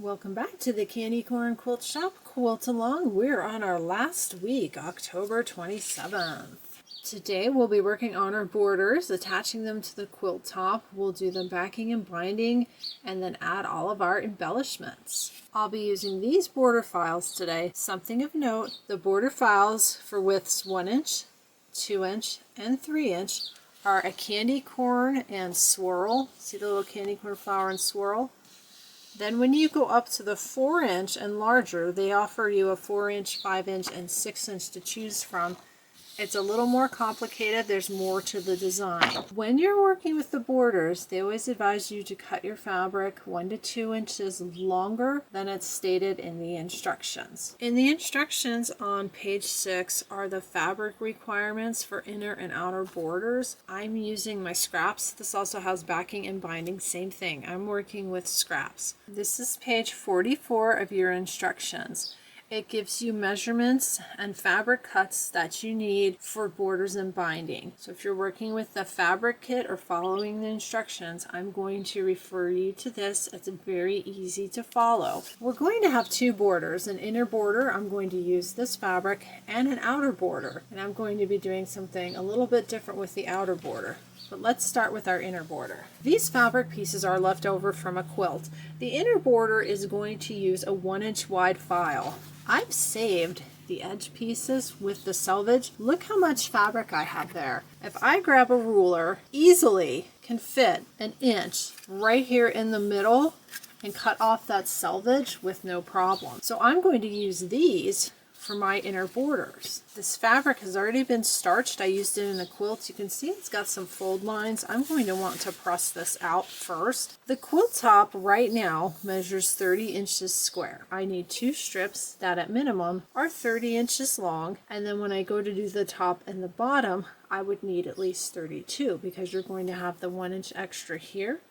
Welcome back to the Corn Quilt Shoppe Quilt Along. We're on our last week, October 27th. Today we'll be working on our borders, attaching them to the quilt top. We'll do the backing and binding and then add all of our embellishments. I'll be using these border files today. Something of note, the border files for widths 1 inch, 2 inch, and 3 inch are a candy corn and swirl. See the little candy corn flower and swirl? Then when you go up to the 4 inch and larger, they offer you a 4 inch, 5 inch, and 6 inch to choose from. It's a little more complicated. There's more to the design. When you're working with the borders, they always advise you to cut your fabric 1 to 2 inches longer than it's stated in the instructions. In the instructions on page 6 are the fabric requirements for inner and outer borders. I'm using my scraps. This also has backing and binding, same thing. I'm working with scraps. This is page 44 of your instructions. It gives you measurements and fabric cuts that you need for borders and binding. So if you're working with the fabric kit or following the instructions, I'm going to refer you to this. It's very easy to follow. We're going to have 2 borders. An inner border, I'm going to use this fabric, and an outer border. And I'm going to be doing something a little bit different with the outer border. But let's start with our inner border. These fabric pieces are left over from a quilt. The inner border is going to use a 1 inch wide file. I've saved the edge pieces with the selvage. Look how much fabric I have there. If I grab a ruler, easily can fit 1 inch right here in the middle and cut off that selvage with no problem. So I'm going to use these for my inner borders. This fabric has already been starched. I used it in a quilt. You can see it's got some fold lines. I'm going to want to press this out first. The quilt top right now measures 30 inches square. I need 2 strips that at minimum are 30 inches long, and then when I go to do the top and the bottom, I would need at least 32 because you're going to have the 1 inch extra here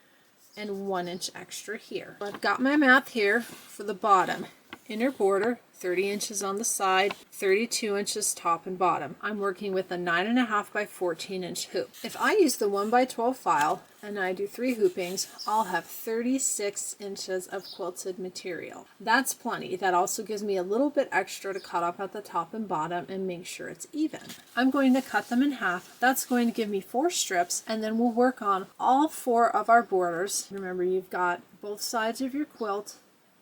and 1 inch extra here. I've got my math here for the bottom. Inner border, 30 inches on the side, 32 inches top and bottom. I'm working with a 9.5 by 14 inch hoop. If I use the 1 by 12 file and I do 3 hoopings, I'll have 36 inches of quilted material. That's plenty. That also gives me a little bit extra to cut off at the top and bottom and make sure it's even. I'm going to cut them in half. That's going to give me 4 strips, and then we'll work on all 4 of our borders. Remember, you've got both sides of your quilt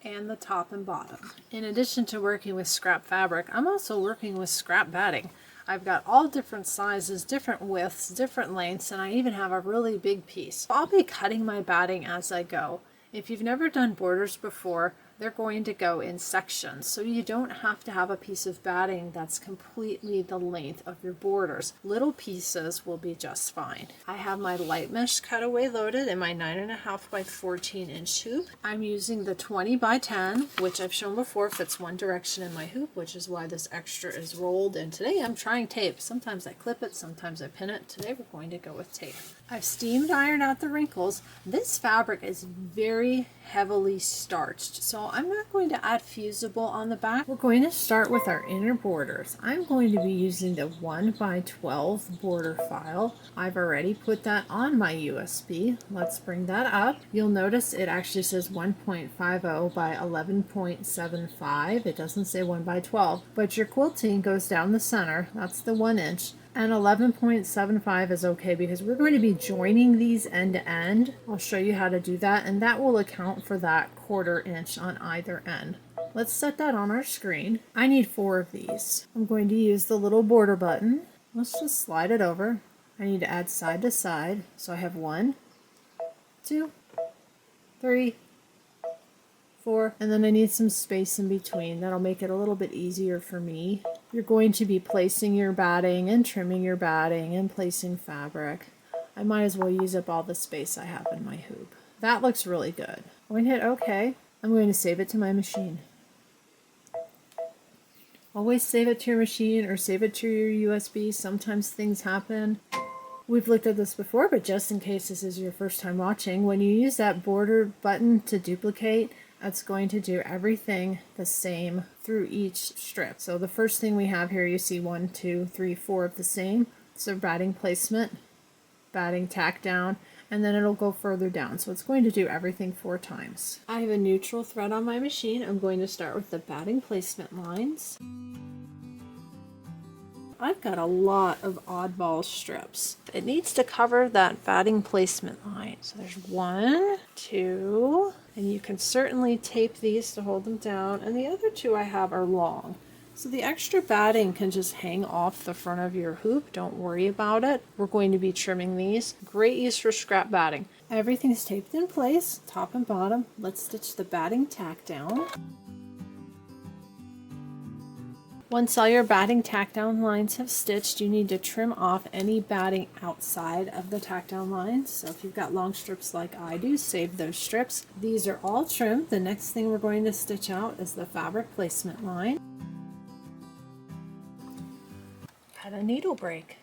and the top and bottom. In addition to working with scrap fabric, I'm also working with scrap batting. I've got all different sizes, different widths, different lengths, and I even have a really big piece. I'll be cutting my batting as I go. If you've never done borders before, they're going to go in sections, so you don't have to have a piece of batting that's completely the length of your borders. Little pieces will be just fine. I have my light mesh cutaway loaded in my 9.5 by 14 inch hoop. I'm using the 20 by 10, which I've shown before fits one direction in my hoop, which is why this extra is rolled. And today I'm trying tape. Sometimes I clip it, sometimes I pin it. Today we're going to go with tape. I've steamed ironed out the wrinkles. This fabric is very heavily starched, so I'm not going to add fusible on the back. We're going to start with our inner borders. I'm going to be using the 1 by 12 border file. I've already put that on my USB. Let's bring that up. You'll notice it actually says 1.50 by 11.75. It doesn't say 1 by 12, but your quilting goes down the center. That's the 1 inch. And 11.75 is okay because we're going to be joining these end to end. I'll show you how to do that, and that will account for that 1/4 inch on either end. Let's set that on our screen. I need 4 of these. I'm going to use the little border button. Let's just slide it over. I need to add side to side. So I have 1, 2, 3, 4, and then I need some space in between. That'll make it a little bit easier for me. You're going to be placing your batting and trimming your batting and placing fabric. I might as well use up all the space I have in my hoop. That looks really good. I'm going to hit OK. I'm going to save it to my machine. Always save it to your machine or save it to your USB. Sometimes things happen. We've looked at this before, but just in case this is your first time watching, when you use that border button to duplicate, that's going to do everything the same through each strip. So the first thing we have here, you see 1, 2, 3, 4 of the same. So batting placement, batting tack down, and then it'll go further down. So it's going to do everything 4 times. I have a neutral thread on my machine. I'm going to start with the batting placement lines. I've got a lot of oddball strips. It needs to cover that batting placement line. So there's 1, 2, and you can certainly tape these to hold them down. And the other 2 I have are long. So the extra batting can just hang off the front of your hoop. Don't worry about it. We're going to be trimming these. Great use for scrap batting. Everything's taped in place, top and bottom. Let's stitch the batting tack down. Once all your batting tack down lines have stitched, you need to trim off any batting outside of the tack down lines. So if you've got long strips like I do, save those strips. These are all trimmed. The next thing we're going to stitch out is the fabric placement line. Had a needle break.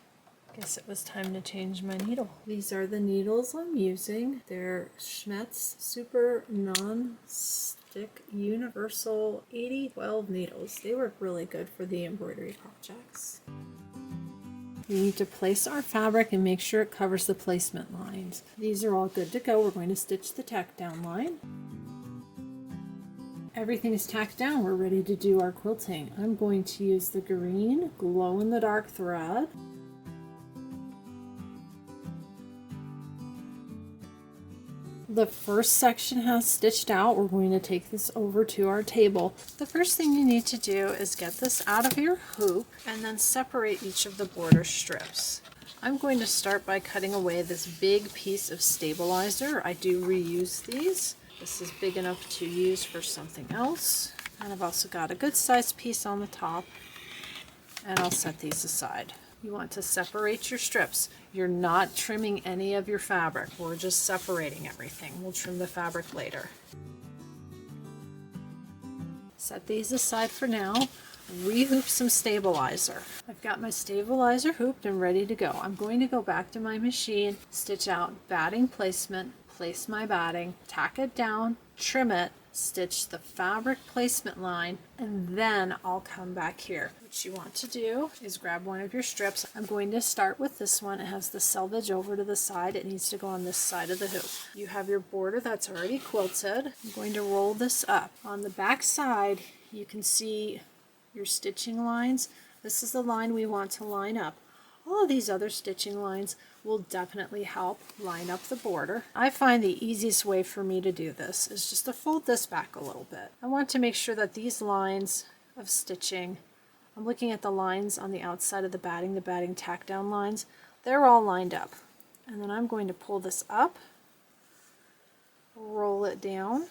Guess it was time to change my needle. These are the needles I'm using. They're Schmetz Super Non-Stick Universal 8012 needles. They work really good for the embroidery projects. We need to place our fabric and make sure it covers the placement lines. These are all good to go. We're going to stitch the tack down line. Everything is tacked down. We're ready to do our quilting. I'm going to use the green glow-in-the-dark thread. The first section has stitched out. We're going to take this over to our table. The first thing you need to do is get this out of your hoop and then separate each of the border strips. I'm going to start by cutting away this big piece of stabilizer. I do reuse these. This is big enough to use for something else. And I've also got a good sized piece on the top, and I'll set these aside. You want to separate your strips. You're not trimming any of your fabric. We're just separating everything. We'll trim the fabric later. Set these aside for now. Rehoop some stabilizer. I've got my stabilizer hooped and ready to go. I'm going to go back to my machine, stitch out batting placement, place my batting, tack it down, trim it, stitch the fabric placement line, and then I'll come back here. What you want to do is grab one of your strips. I'm going to start with this one. It has the selvage over to the side. It needs to go on this side of the hoop. You have your border that's already quilted. I'm going to roll this up. On the back side, you can see your stitching lines. This is the line we want to line up. All of these other stitching lines will definitely help line up the border. I find the easiest way for me to do this is just to fold this back a little bit. I want to make sure that these lines of stitching, I'm looking at the lines on the outside of the batting tack down lines, they're all lined up. And then I'm going to pull this up, roll it down.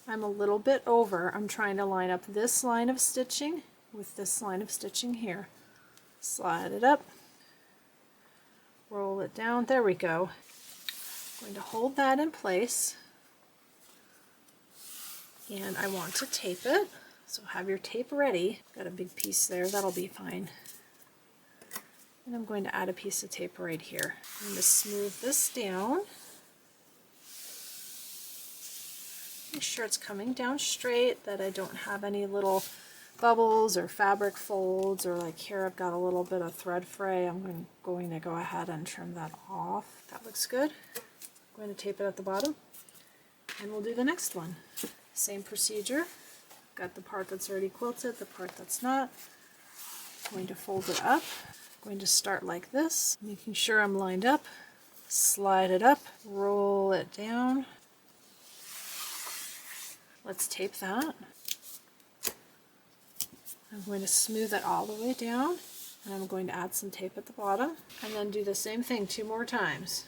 I'm a little bit over. I'm trying to line up this line of stitching with this line of stitching here. Slide it up, roll it down, there we go. I'm going to hold that in place, and I want to tape it, so have your tape ready. Got a big piece there, that'll be fine. And I'm going to add a piece of tape right here. I'm going to smooth this down. Make sure it's coming down straight, that I don't have any little bubbles or fabric folds, or like here I've got a little bit of thread fray. I'm going to go ahead and trim that off. That looks good. I'm going to tape it at the bottom, and we'll do the next one. Same procedure. Got the part that's already quilted, the part that's not. I'm going to fold it up. I'm going to start like this, making sure I'm lined up. Slide it up, roll it down. Let's tape that. I'm going to smooth it all the way down, and I'm going to add some tape at the bottom, and then do the same thing 2 more times.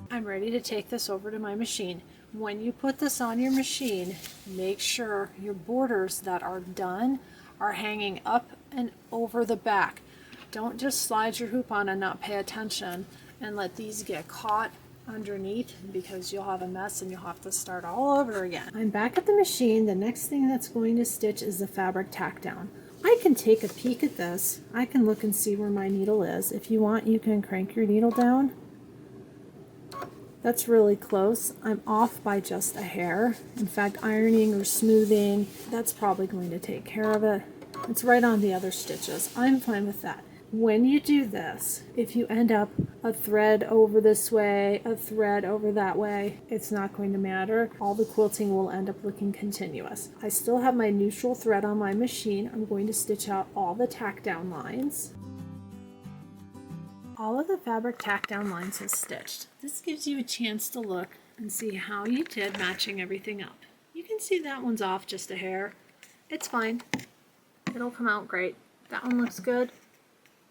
I'm ready to take this over to my machine. When you put this on your machine, make sure your borders that are done are hanging up and over the back. Don't just slide your hoop on and not pay attention and let these get caught underneath, because you'll have a mess and you'll have to start all over again. I'm back at the machine. The next thing that's going to stitch is the fabric tack down. I can take a peek at this. I can look and see where my needle is. If you want, you can crank your needle down. That's really close. I'm off by just a hair. In fact, ironing or smoothing, that's probably going to take care of it. It's right on the other stitches. I'm fine with that. When you do this, if you end up a thread over this way, a thread over that way, it's not going to matter. All the quilting will end up looking continuous. I still have my neutral thread on my machine. I'm going to stitch out all the tack down lines. All of the fabric tack down lines is stitched. This gives you a chance to look and see how you did matching everything up. You can see that one's off just a hair. It's fine. It'll come out great. That one looks good.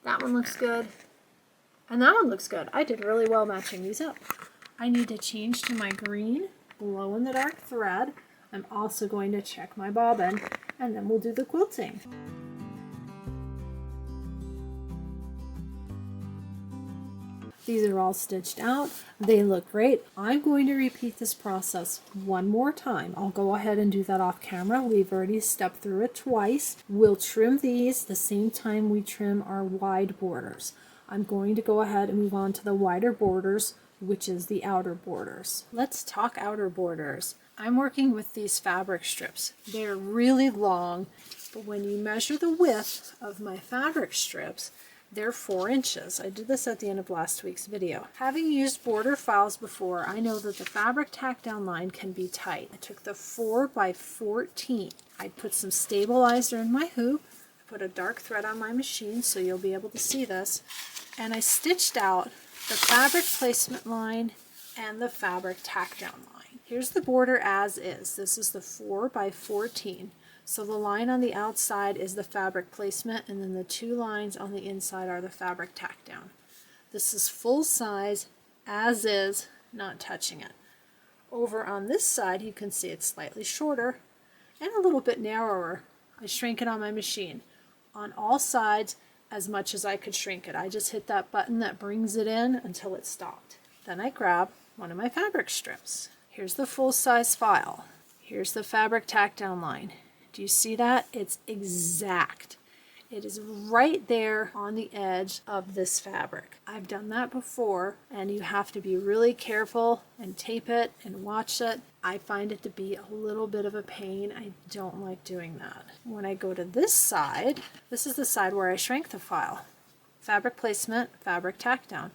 That one looks good. And that one looks good. I did really well matching these up. I need to change to my green glow in the dark thread. I'm also going to check my bobbin and then we'll do the quilting. These are all stitched out. They look great. I'm going to repeat this process one more time. I'll go ahead and do that off camera. We've already stepped through it twice. We'll trim these the same time we trim our wide borders. I'm going to go ahead and move on to the wider borders, which is the outer borders. Let's talk outer borders. I'm working with these fabric strips. They're really long, but when you measure the width of my fabric strips, they're 4 inches. I did this at the end of last week's video. Having used border files before, I know that the fabric tack down line can be tight. I took the 4 by 14. I put some stabilizer in my hoop, put a dark thread on my machine so you'll be able to see this, and I stitched out the fabric placement line and the fabric tack down line. Here's the border as is. This is the 4 by 14. So the line on the outside is the fabric placement, and then the 2 lines on the inside are the fabric tack down. This is full size, as is, not touching it. Over on this side, you can see it's slightly shorter and a little bit narrower. I shrank it on my machine. On all sides, as much as I could shrink it. I just hit that button that brings it in until it stopped. Then I grab one of my fabric strips. Here's the full size file. Here's the fabric tack down line. Do you see that? It's exact. It is right there on the edge of this fabric. I've done that before, and you have to be really careful and tape it and watch it. I find it to be a little bit of a pain. I don't like doing that. When I go to this side, this is the side where I shrank the file. Fabric placement, fabric tack down.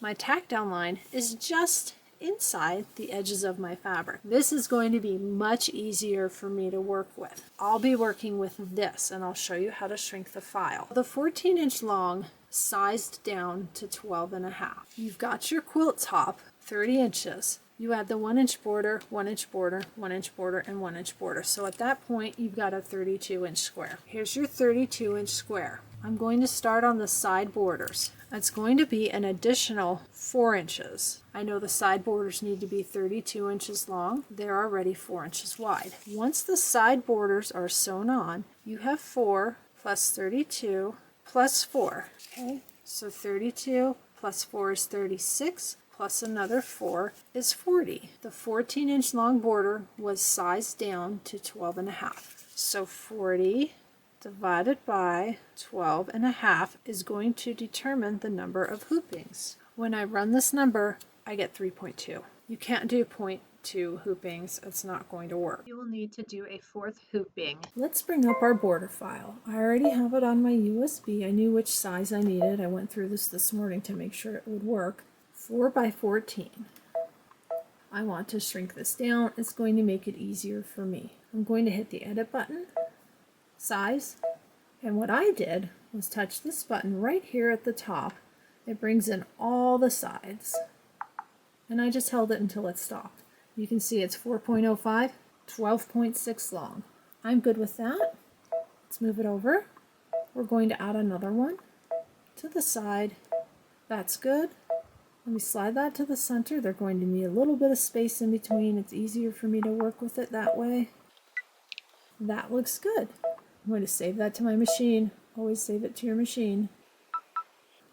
My tack down line is just inside the edges of my fabric. This is going to be much easier for me to work with. I'll be working with this, and I'll show you how to shrink the file. The 14-inch long sized down to 12.5. You've got your quilt top 30 inches. You add the 1-inch border, 1-inch border, 1-inch border, and 1-inch border. So at that point, you've got a 32-inch square. Here's your 32-inch square. I'm going to start on the side borders. It's going to be an additional 4 inches. I know the side borders need to be 32 inches long. They're already 4 inches wide. Once the side borders are sewn on, you have 4 plus 32 plus 4. Okay, so 32 plus 4 is 36. Plus another 4 is 40. The 14-inch long border was sized down to 12.5. So 40 divided by 12.5 is going to determine the number of hoopings. When I run this number, I get 3.2. You can't do 0.2 hoopings. It's not going to work. You will need to do a 4th hooping. Let's bring up our border file. I already have it on my USB. I knew which size I needed. I went through this morning to make sure it would work. 4 by 14. I want to shrink this down. It's going to make it easier for me. I'm going to hit the edit button, size, and what I did was touch this button right here at the top. It brings in all the sides, and I just held it until it stopped. You can see it's 4.05, 12.6 long. I'm good with that. Let's move it over. We're going to add another one to the side. That's good. Let me slide that to the center. They're going to need a little bit of space in between. It's easier for me to work with it that way. That looks good. I'm going to save that to my machine. Always save it to your machine.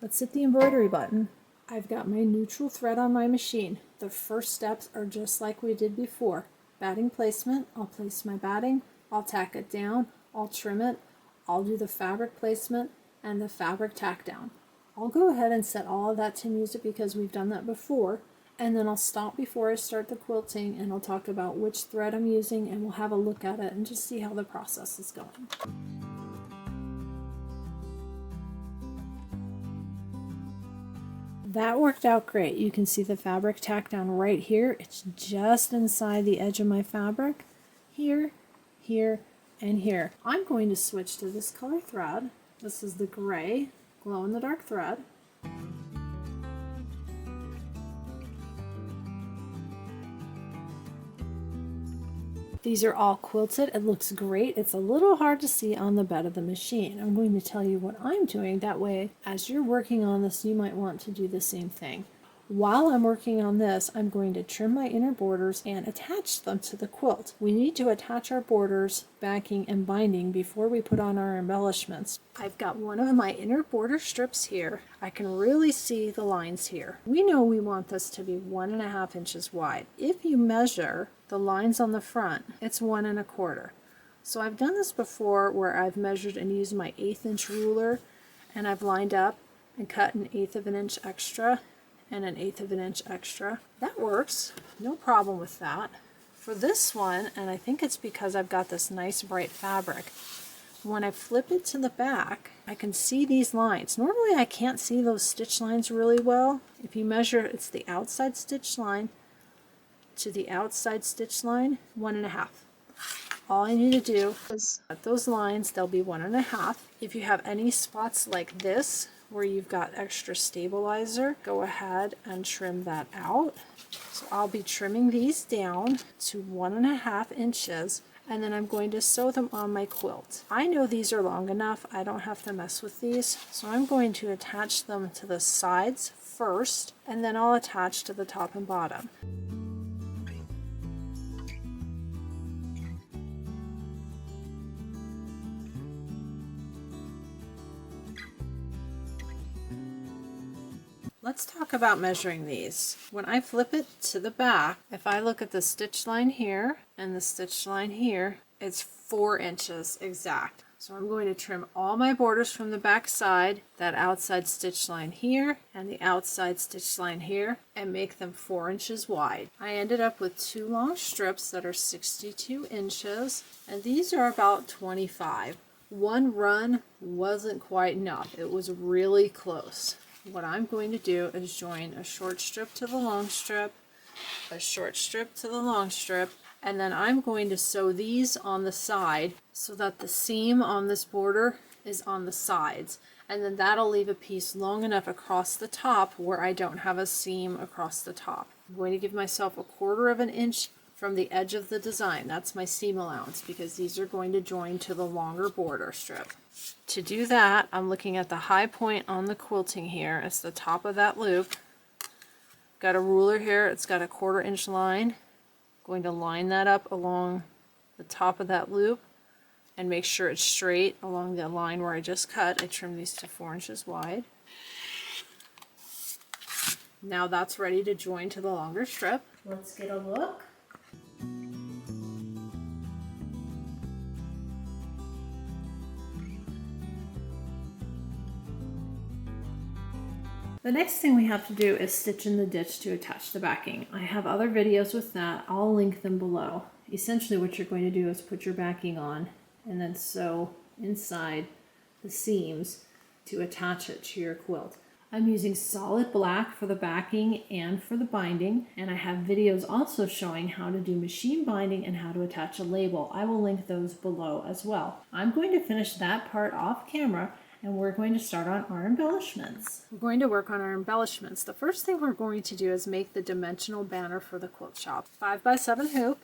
Let's hit the embroidery button. I've got my neutral thread on my machine. The first steps are just like we did before. Batting placement. I'll place my batting. I'll tack it down. I'll trim it. I'll do the fabric placement and the fabric tack down. I'll go ahead and set all of that to music because we've done that before, and then I'll stop before I start the quilting and I'll talk about which thread I'm using, and we'll have a look at it and just see how the process is going. That worked out great. You can see the fabric tack down right here. It's just inside the edge of my fabric. Here, here, and here. I'm going to switch to this color thread. This is the gray glow-in-the-dark thread. These are all quilted. It looks great. It's a little hard to see on the bed of the machine. I'm going to tell you what I'm doing. That way, as you're working on this, you might want to do the same thing. While I'm working on this, I'm going to trim my inner borders and attach them to the quilt. We need to attach our borders, backing, and binding before we put on our embellishments. I've got one of my inner border strips here. I can really see the lines here. We know we want this to be 1.5 inches wide. If you measure the lines on the front, it's 1 1/4. So I've done this before where I've measured and used my 1/8 inch ruler, and I've lined up and cut 1/8 of an inch extra and 1/8 of an inch extra. That works, no problem with that. For this one, and I think it's because I've got this nice bright fabric, when I flip it to the back, I can see these lines. Normally I can't see those stitch lines really well. If you measure, it's the outside stitch line to the outside stitch line, 1 1/2. All I need to do is cut those lines, they'll be 1 1/2. If you have any spots like this, where you've got extra stabilizer, go ahead and trim that out. So I'll be trimming these down to 1 1/2 inches, and then I'm going to sew them on my quilt. I know these are long enough, I don't have to mess with these, so I'm going to attach them to the sides first, and then I'll attach to the top and bottom. Let's talk about measuring these. When I flip it to the back, if I look at the stitch line here and the stitch line here, it's 4 inches exact. So I'm going to trim all my borders from the back side, that outside stitch line here and the outside stitch line here, and make them 4 inches wide. I ended up with 2 long strips that are 62 inches, and these are about 25. One run wasn't quite enough. It was really close. What I'm going to do is join a short strip to the long strip, a short strip to the long strip, and then I'm going to sew these on the side so that the seam on this border is on the sides, and then that'll leave a piece long enough across the top where I don't have a seam across the top. I'm going to give myself 1/4 of an inch from the edge of the design. That's my seam allowance, because these are going to join to the longer border strip. To do that, I'm looking at the high point on the quilting here. It's the top of that loop. Got a ruler here, it's got a 1/4 inch line. Going to line that up along the top of that loop and make sure it's straight along the line where I just cut. I trim these to 4 inches wide. Now that's ready to join to the longer strip. Let's get a look. The next thing we have to do is stitch in the ditch to attach the backing. I have other videos with that. I'll link them below. Essentially what you're going to do is put your backing on and then sew inside the seams to attach it to your quilt. I'm using solid black for the backing and for the binding, and I have videos also showing how to do machine binding and how to attach a label. I will link those below as well. I'm going to finish that part off camera, and we're going to start on our embellishments. We're going to work on our embellishments. The first thing we're going to do is make the dimensional banner for the quilt shop. 5x7 hoop,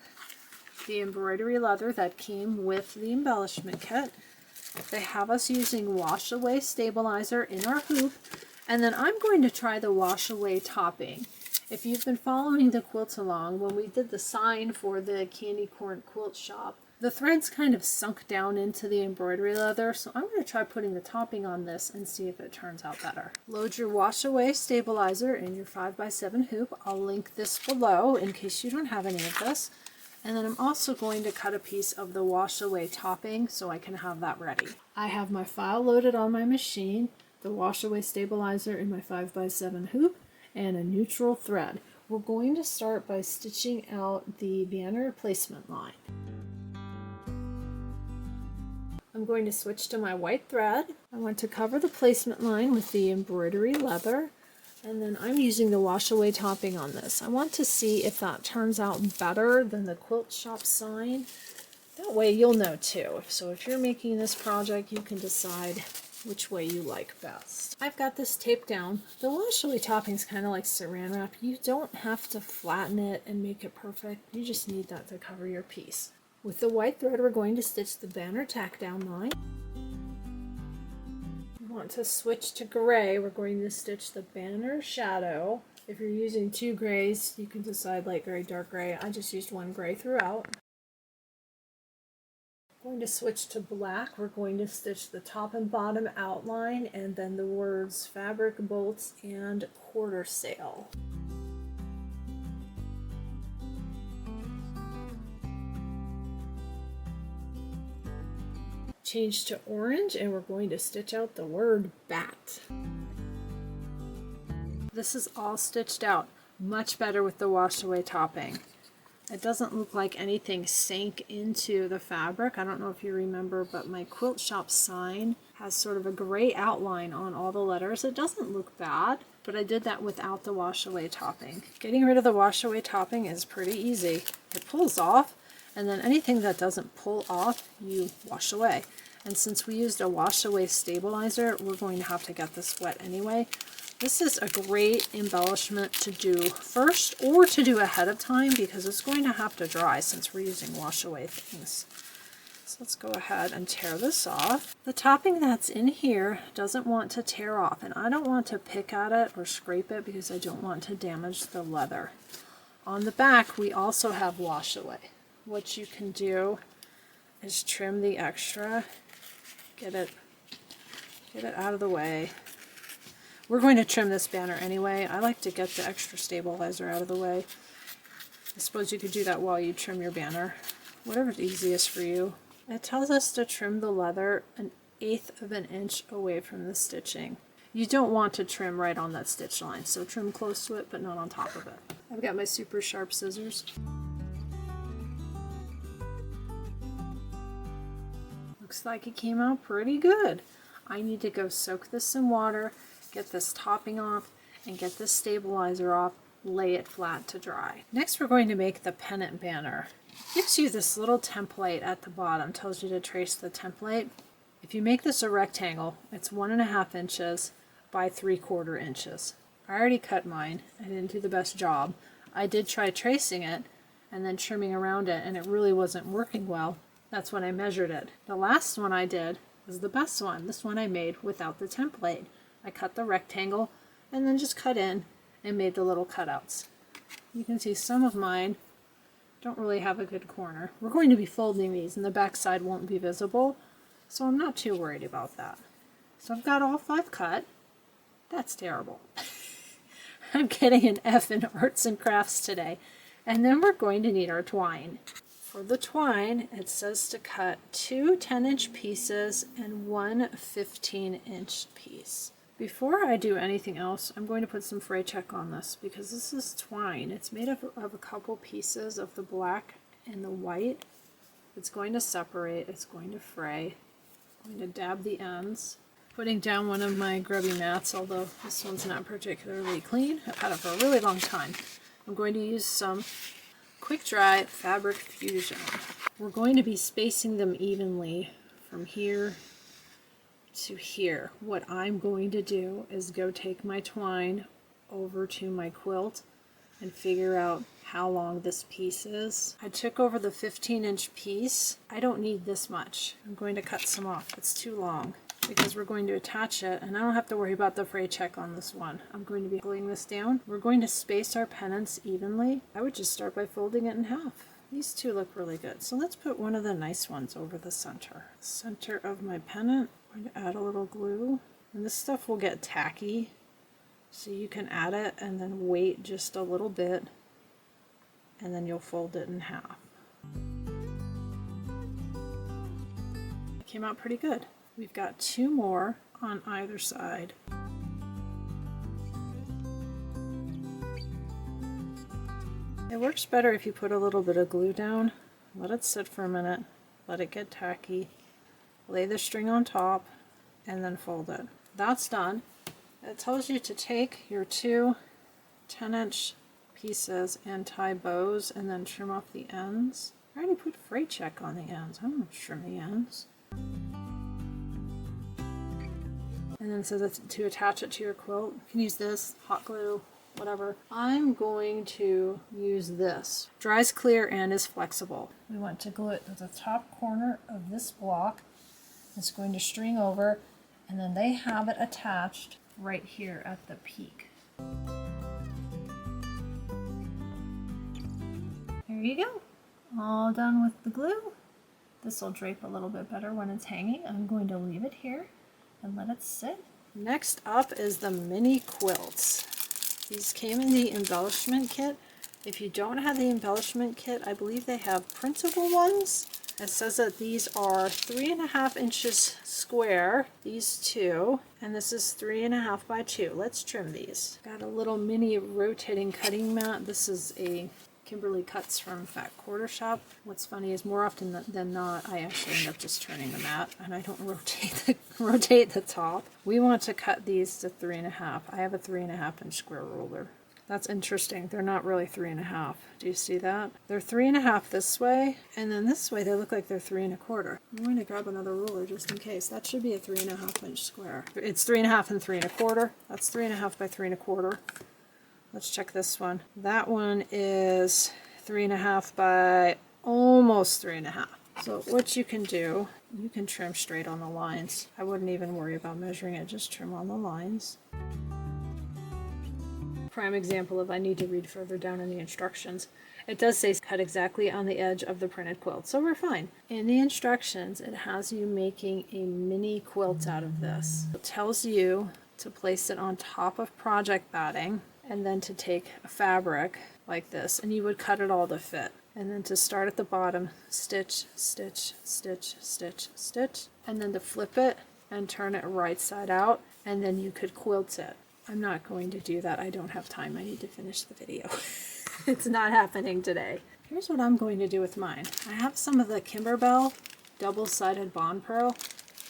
the embroidery leather that came with the embellishment kit. They have us using wash away stabilizer in our hoop, and then I'm going to try the wash away topping. If you've been following the quilts along, when we did the sign for the Corn Quilt Shoppe, the threads kind of sunk down into the embroidery leather, so I'm going to try putting the topping on this and see if it turns out better. Load your wash away stabilizer in your 5x7 hoop. I'll link this below in case you don't have any of this. And then I'm also going to cut a piece of the wash away topping so I can have that ready. I have my file loaded on my machine, the wash away stabilizer in my 5x7 hoop, and a neutral thread. We're going to start by stitching out the banner placement line. I'm going to switch to my white thread. I want to cover the placement line with the embroidery leather. And then I'm using the wash away topping on this. I want to see if that turns out better than the Quilt Shoppe sign. That way you'll know too. So if you're making this project, you can decide which way you like best. I've got this taped down. The wash away topping is kind of like saran wrap. You don't have to flatten it and make it perfect. You just need that to cover your piece. With the white thread, we're going to stitch the banner tack down line. Want to switch to gray, we're going to stitch the banner shadow. If you're using two grays, you can decide light gray, dark gray. I just used one gray throughout. Going to switch to black. We're going to stitch the top and bottom outline and then the words fabric bolts and quarter sail. Change to orange and we're going to stitch out the word bat. This is all stitched out much better with the wash away topping. It doesn't look like anything sank into the fabric. I don't know if you remember, but my Quilt Shoppe sign has sort of a gray outline on all the letters. It doesn't look bad, but I did that without the wash away topping. Getting rid of the wash away topping is pretty easy. It pulls off, and then anything that doesn't pull off, you wash away. And since we used a wash away stabilizer, we're going to have to get this wet anyway. This is a great embellishment to do first or to do ahead of time because it's going to have to dry since we're using wash away things. So let's go ahead and tear this off. The topping that's in here doesn't want to tear off, and I don't want to pick at it or scrape it because I don't want to damage the leather. On the back, we also have wash away. What you can do is trim the extra, get it out of the way. We're going to trim this banner anyway. I like to get the extra stabilizer out of the way. I suppose you could do that while you trim your banner, whatever's easiest for you. It tells us to trim the leather 1/8 of an inch away from the stitching. You don't want to trim right on that stitch line, so trim close to it but not on top of it. I've got my super sharp scissors. Looks like it came out pretty good. I need to go soak this in water, get this topping off, and get this stabilizer off, lay it flat to dry. Next we're going to make the pennant banner. It gives you this little template at the bottom, tells you to trace the template. If you make this a rectangle, it's 1.5 inches by 3/4 inches. I already cut mine. I didn't do the best job. I did try tracing it and then trimming around it, and it really wasn't working well. That's when I measured it. The last one I did was the best one. This one I made without the template. I cut the rectangle and then just cut in and made the little cutouts. You can see some of mine don't really have a good corner. We're going to be folding these and the back side won't be visible, so I'm not too worried about that. So I've got all 5 cut. That's terrible. I'm getting an F in arts and crafts today. And then we're going to need our twine. For the twine, it says to cut 2 10-inch pieces and 1 15-inch piece. Before I do anything else, I'm going to put some fray check on this because this is twine. It's made of a couple pieces of the black and the white. It's going to separate, it's going to fray. I'm going to dab the ends. Putting down one of my grubby mats, although this one's not particularly clean. I've had it for a really long time. I'm going to use some quick dry fabric fusion. We're going to be spacing them evenly from here to here. What I'm going to do is go take my twine over to my quilt and figure out how long this piece is. I took over the 15-inch piece. I don't need this much. I'm going to cut some off. It's too long because we're going to attach it, and I don't have to worry about the fray check on this one. I'm going to be gluing this down. We're going to space our pennants evenly. I would just start by folding it in half. These two look really good. So let's put one of the nice ones over the center. Center of my pennant. I'm going to add a little glue. And this stuff will get tacky, so you can add it and then wait just a little bit, and then you'll fold it in half. It came out pretty good. We've got 2 more on either side. It works better if you put a little bit of glue down, let it sit for a minute, let it get tacky, lay the string on top, and then fold it. That's done. It tells you to take your two 10-inch pieces and tie bows and then trim off the ends. I already put freight check on the ends. I'm going to trim the ends. And then it says to attach it to your quilt. You can use this, hot glue, whatever. I'm going to use this. Dries clear and is flexible. We want to glue it to the top corner of this block. It's going to string over, and then they have it attached right here at the peak. There you go. All done with the glue. This will drape a little bit better when it's hanging. I'm going to leave it here and let it sit. Next up is the mini quilts. These came in the embellishment kit. If you don't have the embellishment kit, I believe they have printable ones. It says that these are 3.5 inches square, these two, and this is 3.5 by 2. Let's trim these. Got a little mini rotating cutting mat. This is a Kimberly Cuts from Fat Quarter Shop. What's funny is more often than not, I actually end up just turning the mat and I don't rotate the top. We want to cut these to 3.5. I have a 3.5 inch square ruler. That's interesting. They're not really 3.5. Do you see that? They're 3.5 this way, and then this way they look like they're 3.25. I'm going to grab another ruler just in case. That should be a 3.5 inch square. It's 3.5 and 3.25. That's 3.5 by 3.25. Let's check this one. That one is 3.5 by almost 3.5. So what you can do, you can trim straight on the lines. I wouldn't even worry about measuring it, just trim on the lines. Prime example of I need to read further down in the instructions. It does say cut exactly on the edge of the printed quilt, so we're fine. In the instructions, it has you making a mini quilt out of this. It tells you to place it on top of project batting, and then to take a fabric like this, and you would cut it all to fit. And then to start at the bottom, stitch, stitch, stitch, stitch, stitch, and then to flip it and turn it right side out, and then you could quilt it. I'm not going to do that. I don't have time. I need to finish the video. It's not happening today. Here's what I'm going to do with mine. I have some of the Kimberbell double-sided Bond Pro.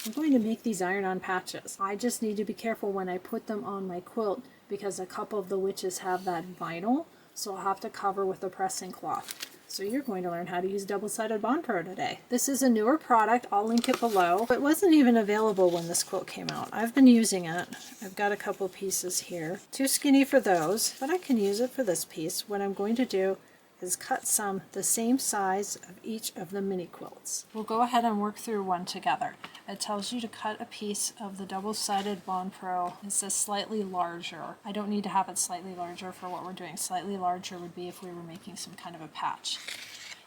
I'm going to make these iron-on patches. I just need to be careful when I put them on my quilt because a couple of the witches have that vinyl, so I'll have to cover with a pressing cloth. So you're going to learn how to use double-sided Bond Pro today. This is a newer product. I'll link it below. It wasn't even available when this quilt came out. I've been using it. I've got a couple pieces here. Too skinny for those, but I can use it for this piece. What I'm going to do is cut some the same size of each of the mini quilts. We'll go ahead and work through one together. It tells you to cut a piece of the double-sided Bond Pro. It says slightly larger. I don't need to have it slightly larger for what we're doing. Slightly larger would be if we were making some kind of a patch.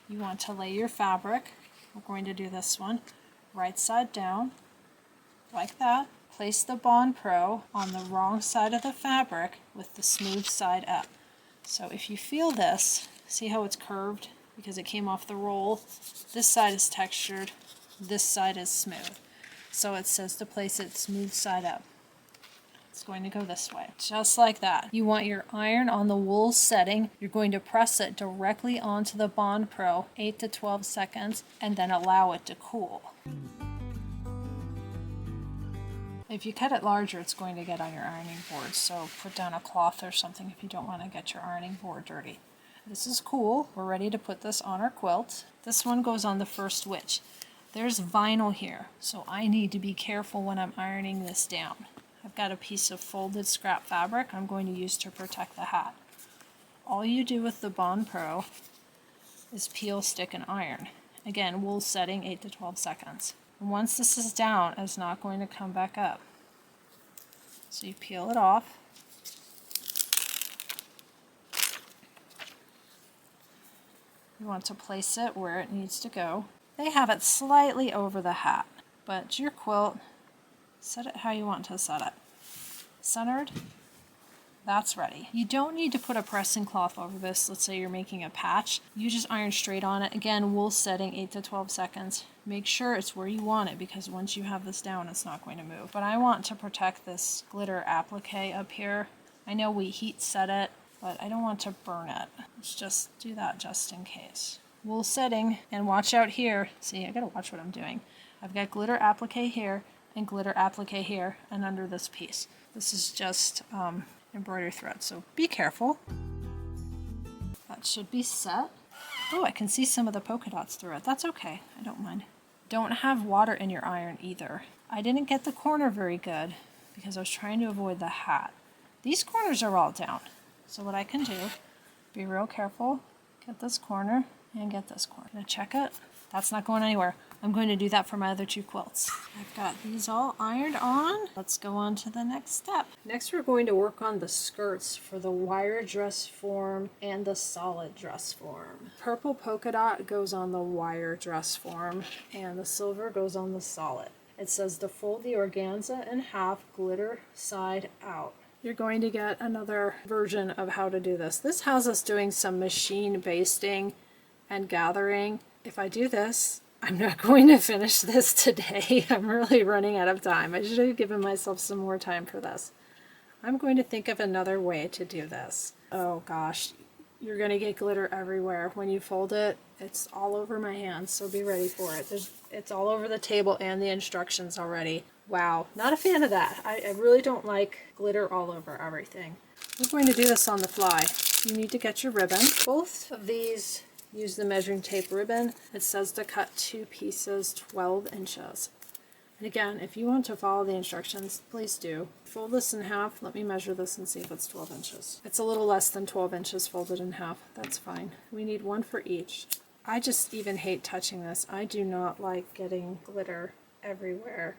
You want to lay your fabric. We're going to do this one right side down, like that. Place the Bond Pro on the wrong side of the fabric with the smooth side up. So if you feel this, see how it's curved because it came off the roll? This side is textured, this side is smooth. So it says to place it smooth side up. It's going to go this way, just like that. You want your iron on the wool setting. You're going to press it directly onto the Bond Pro, 8 to 12 seconds, and then allow it to cool. If you cut it larger, it's going to get on your ironing board, so put down a cloth or something if you don't want to get your ironing board dirty. This is cool. We're ready to put this on our quilt. This one goes on the first witch. There's vinyl here, so I need to be careful when I'm ironing this down. I've got a piece of folded scrap fabric I'm going to use to protect the hat. All you do with the Bond Pro is peel, stick, and iron. Again, wool setting 8 to 12 seconds. And once this is down, it's not going to come back up. So you peel it off. You want to place it where it needs to go. They have it slightly over the hat, but your quilt, set it how you want to set it. Centered, that's ready. You don't need to put a pressing cloth over this. Let's say you're making a patch. You just iron straight on it. Again, wool setting 8 to 12 seconds. Make sure it's where you want it because once you have this down, it's not going to move. But I want to protect this glitter applique up here. I know we heat set it, but I don't want to burn it. Let's just do that just in case. Wool setting, and watch out here. See, I gotta watch what I'm doing. I've got glitter applique here. and glitter applique here and under this piece. This is just embroidery thread, so be careful. That should be set. Oh, I can see some of the polka dots through it. That's okay, I don't mind. Don't have water in your iron either. I didn't get the corner very good because I was trying to avoid the hat. These corners are all down. So what I can do, be real careful, get this corner and get this corner. I'm gonna check it. That's not going anywhere. I'm going to do that for my other two quilts. I've got these all ironed on. Let's go on to the next step. Next we're going to work on the skirts for the wire dress form and the solid dress form. Purple polka dot goes on the wire dress form and the silver goes on the solid. It says to fold the organza in half, glitter side out. You're going to get another version of how to do this. This has us doing some machine basting and gathering. If I do this, I'm not going to finish this today. I'm really running out of time. I should have given myself some more time for this. I'm going to think of another way to do this. Oh gosh, you're going to get glitter everywhere. When you fold it, it's all over my hands, so be ready for it. It's all over the table and the instructions already. Wow, not a fan of that. I really don't like glitter all over everything. We're going to do this on the fly. You need to get your ribbon. Both of these use the measuring tape ribbon. It says to cut 2 pieces 12 inches. And again, if you want to follow the instructions, please do. Fold this in half. Let me measure this and see if it's 12 inches. It's a little less than 12 inches folded in half. That's fine. We need 1 for each. I just even hate touching this. I do not like getting glitter everywhere.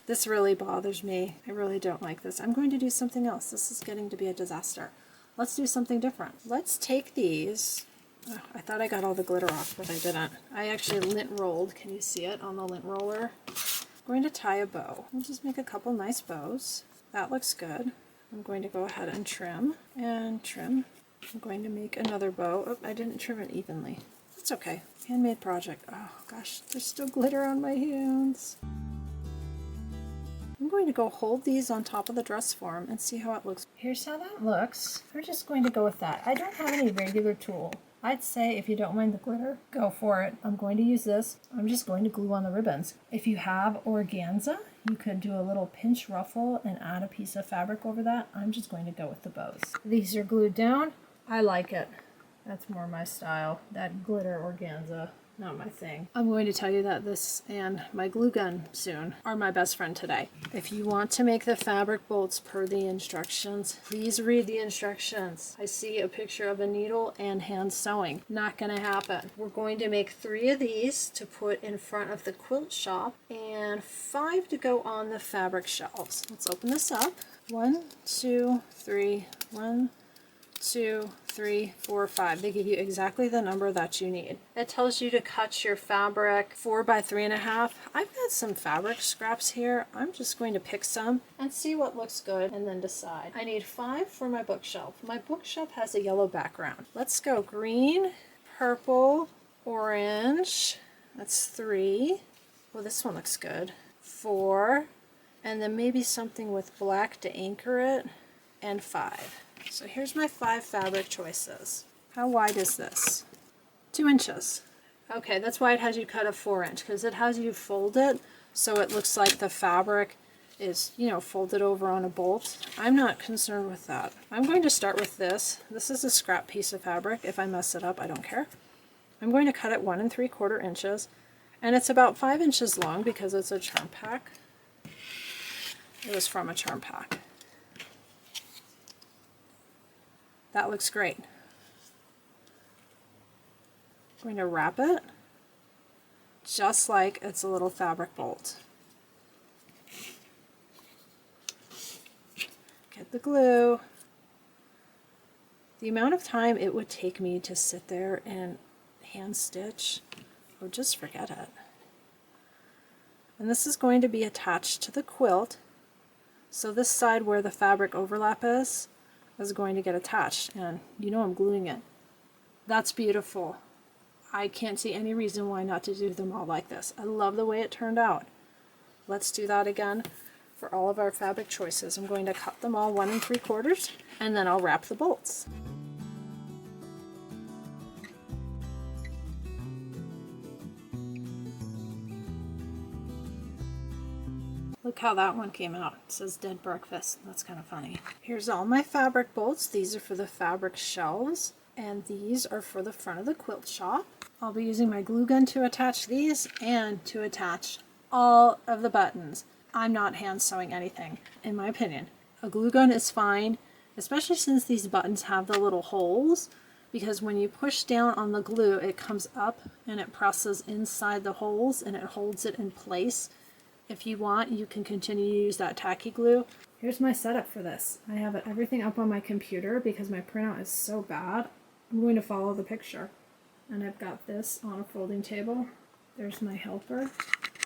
This really bothers me. I really don't like this. I'm going to do something else. This is getting to be a disaster. Let's do something different. Let's take these. Oh, I thought I got all the glitter off, but I didn't. I actually lint rolled. Can you see it on the lint roller? I'm going to tie a bow. We'll just make a couple nice bows. That looks good. I'm going to go ahead and trim and trim. I'm going to make another bow. Oh, I didn't trim it evenly. That's okay. Handmade project. Oh gosh, there's still glitter on my hands. I'm going to go hold these on top of the dress form and see how it looks. Here's how that looks. We're just going to go with that. I don't have any regular tool. I'd say if you don't mind the glitter, go for it. I'm going to use this. I'm just going to glue on the ribbons. If you have organza, you could do a little pinch ruffle and add a piece of fabric over that. I'm just going to go with the bows. These are glued down. I like it. That's more my style. That glitter organza. Not my thing. I'm going to tell you that this and my glue gun soon are my best friend today. If you want to make the fabric bolts per the instructions, please read the instructions. I see a picture of a needle and hand sewing. Not gonna happen. We're going to make 3 of these to put in front of the quilt shop and 5 to go on the fabric shelves. Let's open this up. 1, 2, 3, 1, 2, 3, 4, 5. They give you exactly the number that you need. It tells you to cut your fabric 4 by 3.5. I've got some fabric scraps here. I'm just going to pick some and see what looks good and then decide. I need 5 for my bookshelf. My bookshelf has a yellow background. Let's go green, purple, orange. That's 3. Well, this one looks good. 4, and then maybe something with black to anchor it, and 5. So here's my 5 fabric choices. How wide is this? 2 inches. Okay, that's why it has you cut a 4-inch, because it has you fold it so it looks like the fabric is, you know, folded over on a bolt. I'm not concerned with that. I'm going to start with this. This is a scrap piece of fabric. If I mess it up, I don't care. I'm going to cut it 1 3/4 inches, and it's about 5 inches long because it's a charm pack. It was from a charm pack. That looks great. I'm going to wrap it just like it's a little fabric bolt. Get the glue. The amount of time it would take me to sit there and hand stitch, or just forget it. And this is going to be attached to the quilt, so this side where the fabric overlap is going to get attached, and you know I'm gluing it. That's beautiful. I can't see any reason why not to do them all like this. I love the way it turned out. Let's do that again for all of our fabric choices. I'm going to cut them all 1 3/4, and then I'll wrap the bolts. Look how that one came out. It says Dead Breakfast. That's kind of funny. Here's all my fabric bolts. These are for the fabric shelves, and these are for the front of the quilt shop. I'll be using my glue gun to attach these and to attach all of the buttons. I'm not hand sewing anything, in my opinion. A glue gun is fine, especially since these buttons have the little holes, because when you push down on the glue, it comes up and it presses inside the holes and it holds it in place. If you want, you can continue to use that tacky glue. Here's my setup for this. I have everything up on my computer because my printout is so bad. I'm going to follow the picture. And I've got this on a folding table. There's my helper,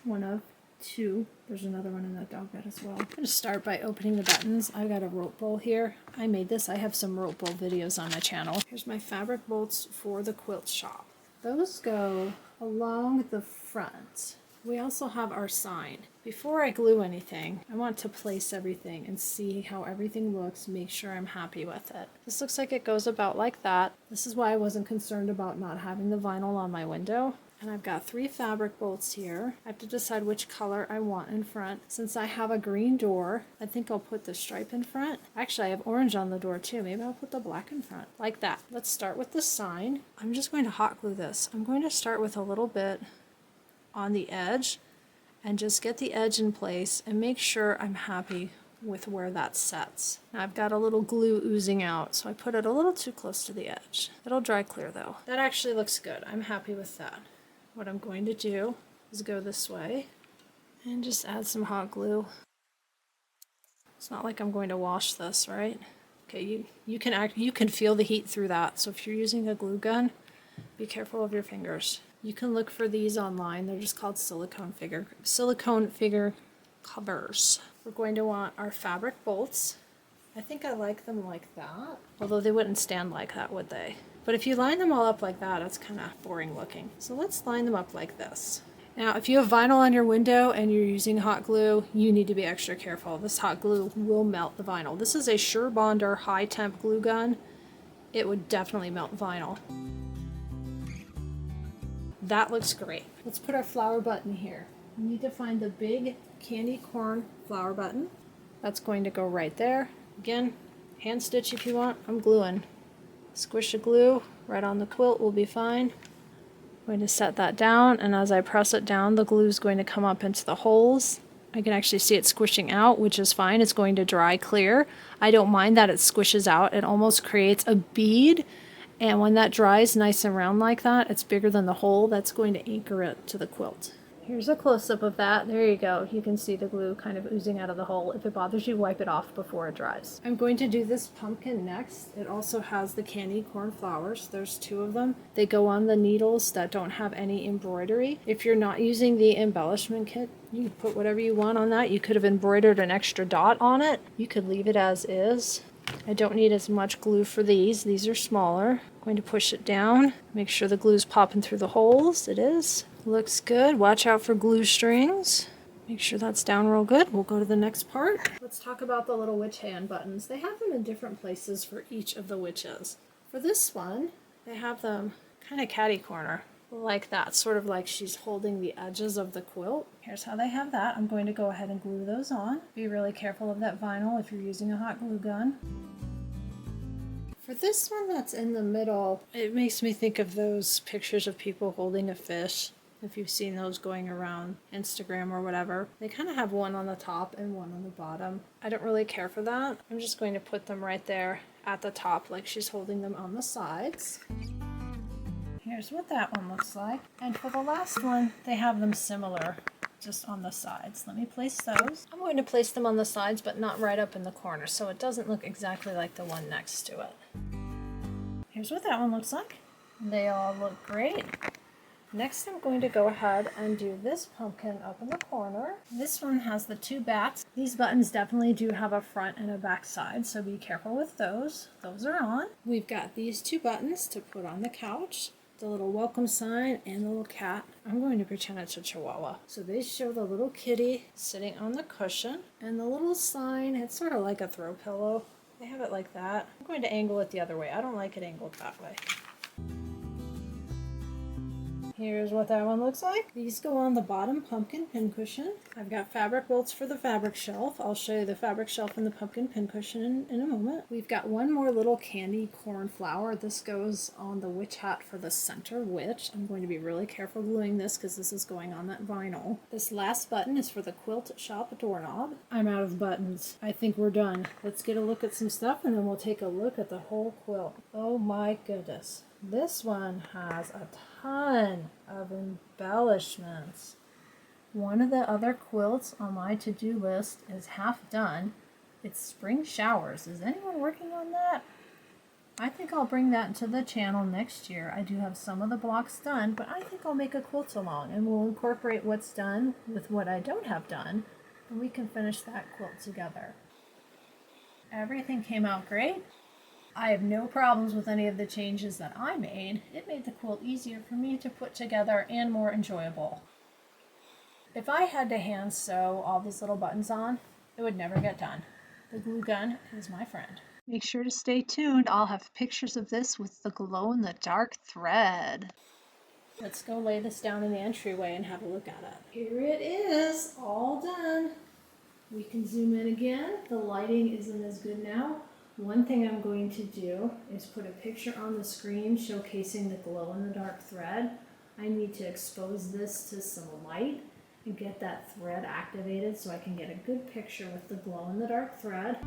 one of two. There's another one in that dog bed as well. I'm going to start by opening the buttons. I've got a rope bowl here. I made this. I have some rope bowl videos on my channel. Here's my fabric bolts for the quilt shop. Those go along the front. We also have our sign. Before I glue anything, I want to place everything and see how everything looks, make sure I'm happy with it. This looks like it goes about like that. This is why I wasn't concerned about not having the vinyl on my window. And I've got 3 fabric bolts here. I have to decide which color I want in front. Since I have a green door, I think I'll put the stripe in front. Actually, I have orange on the door too. Maybe I'll put the black in front, like that. Let's start with the sign. I'm just going to hot glue this. I'm going to start with a little bit on the edge and just get the edge in place and make sure I'm happy with where that sets. Now I've got a little glue oozing out, so I put it a little too close to the edge. It'll dry clear though. That actually looks good. I'm happy with that. What I'm going to do is go this way and just add some hot glue. It's not like I'm going to wash this, right? Okay, you can feel the heat through that. So if you're using a glue gun, be careful of your fingers. You can look for these online. They're just called silicone figure covers. We're going to want our fabric bolts. I think I like them like that, although they wouldn't stand like that, would they? But if you line them all up like that, it's kind of boring looking. So let's line them up like this. Now, if you have vinyl on your window and you're using hot glue, you need to be extra careful. This hot glue will melt the vinyl. This is a Sure Bonder high temp glue gun. It would definitely melt vinyl. That looks great. Let's put our flower button here. We need to find the big candy corn flower button. That's going to go right there. Again, hand stitch if you want. I'm gluing. Squish the glue right on the quilt will be fine. I'm going to set that down, and as I press it down, the glue is going to come up into the holes. I can actually see it squishing out, which is fine. It's going to dry clear. I don't mind that it squishes out. It almost creates a bead. And when that dries nice and round like that, it's bigger than the hole. That's going to anchor it to the quilt. Here's a close-up of that. There you go. You can see the glue kind of oozing out of the hole. If it bothers you, wipe it off before it dries. I'm going to do this pumpkin next. It also has the candy corn flowers. There's 2 of them. They go on the needles that don't have any embroidery. If you're not using the embellishment kit, you can put whatever you want on that. You could have embroidered an extra dot on it. You could leave it as is. I don't need as much glue for these. These are smaller. I'm going to push it down. Make sure the glue's popping through the holes. It is. Looks good. Watch out for glue strings. Make sure that's down real good. We'll go to the next part. Let's talk about the little witch hand buttons. They have them in different places for each of the witches. For this one, they have them kind of catty corner, like that, sort of like she's holding the edges of the quilt. Here's how they have that. I'm going to go ahead and glue those on. Be really careful of that vinyl if you're using a hot glue gun. For this one that's in the middle, it makes me think of those pictures of people holding a fish. If you've seen those going around Instagram or whatever. They kind of have one on the top and one on the bottom. I don't really care for that. I'm just going to put them right there at the top like she's holding them on the sides. Here's what that one looks like. And for the last one, they have them similar, just on the sides. Let me place those. I'm going to place them on the sides, but not right up in the corner, so it doesn't look exactly like the one next to it. Here's what that one looks like. They all look great. Next, I'm going to go ahead and do this pumpkin up in the corner. This one has the 2 bats. These buttons definitely do have a front and a back side, so be careful with those. Those are on. We've got these 2 buttons to put on the couch. The little welcome sign and the little cat. I'm going to pretend it's a chihuahua. So they show the little kitty sitting on the cushion, and the little sign, it's sort of like a throw pillow. They have it like that. I'm going to angle it the other way. I don't like it angled that way. Here's what that one looks like. These go on the bottom pumpkin pincushion. I've got fabric quilts for the fabric shelf. I'll show you the fabric shelf and the pumpkin pincushion in a moment. We've got one more little candy corn flower. This goes on the witch hat for the center witch. I'm going to be really careful gluing this because this is going on that vinyl. This last button is for the Quilt Shoppe doorknob. I'm out of buttons. I think we're done. Let's get a look at some stuff and then we'll take a look at the whole quilt. Oh my goodness. This one has a ton of embellishments. One of the other quilts on my to-do list is half done. It's spring showers. Is anyone working on that? I think I'll bring that to the channel next year. I do have some of the blocks done, but I think I'll make a quilt along and we'll incorporate what's done with what I don't have done, and we can finish that quilt together. Everything came out great. I have no problems with any of the changes that I made. It made the quilt easier for me to put together and more enjoyable. If I had to hand sew all these little buttons on, it would never get done. The glue gun is my friend. Make sure to stay tuned. I'll have pictures of this with the glow-in-the-dark thread. Let's go lay this down in the entryway and have a look at it. Here it is, all done. We can zoom in again. The lighting isn't as good now. One thing I'm going to do is put a picture on the screen showcasing the glow-in-the-dark thread. I need to expose this to some light and get that thread activated so I can get a good picture with the glow-in-the-dark thread.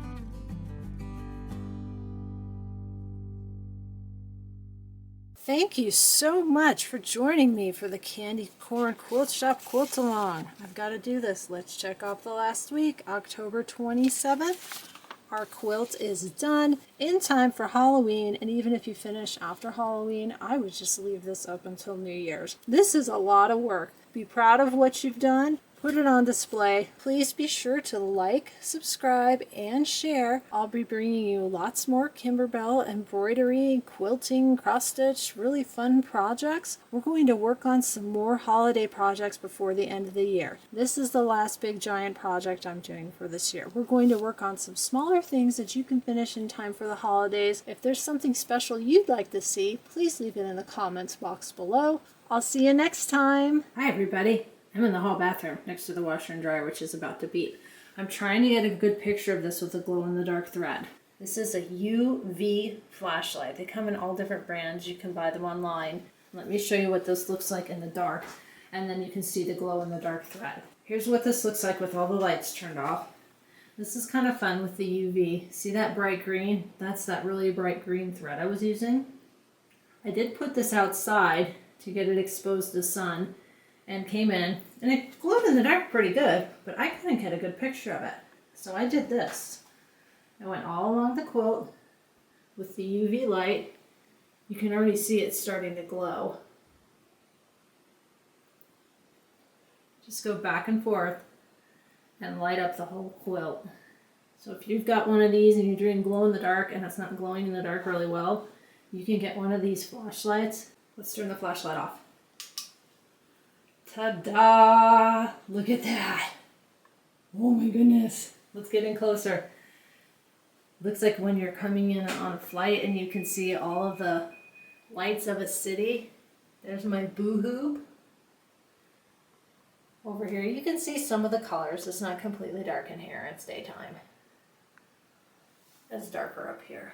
Thank you so much for joining me for the Candy Corn Quilt Shoppe Quilt Along. I've got to do this. Let's check off the last week, October 27th. Our quilt is done in time for Halloween, and even if you finish after Halloween, I would just leave this up until New Year's. This is a lot of work. Be proud of what you've done. Put it on display. Please be sure to like, subscribe, and share. I'll be bringing you lots more Kimberbell embroidery, quilting, cross-stitch, really fun projects. We're going to work on some more holiday projects before the end of the year. This is the last big giant project I'm doing for this year. We're going to work on some smaller things that you can finish in time for the holidays. If there's something special you'd like to see, please leave it in the comments box below. I'll see you next time. Hi everybody. I'm in the hall bathroom next to the washer and dryer, which is about to beep. I'm trying to get a good picture of this with a glow-in-the-dark thread. This is a UV flashlight. They come in all different brands. You can buy them online. Let me show you what this looks like in the dark, and then you can see the glow-in-the-dark thread. Here's what this looks like with all the lights turned off. This is kind of fun with the UV. See that bright green? That's that really bright green thread I was using. I did put this outside to get it exposed to sun, and came in, and it glowed in the dark pretty good, but I couldn't get a good picture of it. So I did this. I went all along the quilt with the UV light. You can already see it starting to glow. Just go back and forth and light up the whole quilt. So if you've got one of these and you're doing glow in the dark and it's not glowing in the dark really well, you can get one of these flashlights. Let's turn the flashlight off. Ta-da! Look at that. Oh my goodness. Let's get in closer. Looks like when you're coming in on a flight and you can see all of the lights of a city. There's my boo-hoo. Over here you can see some of the colors. It's not completely dark in here. It's daytime. It's darker up here.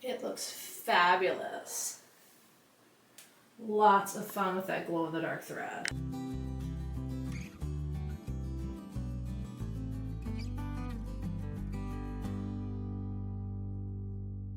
It looks fabulous. Lots of fun with that glow-in-the-dark thread.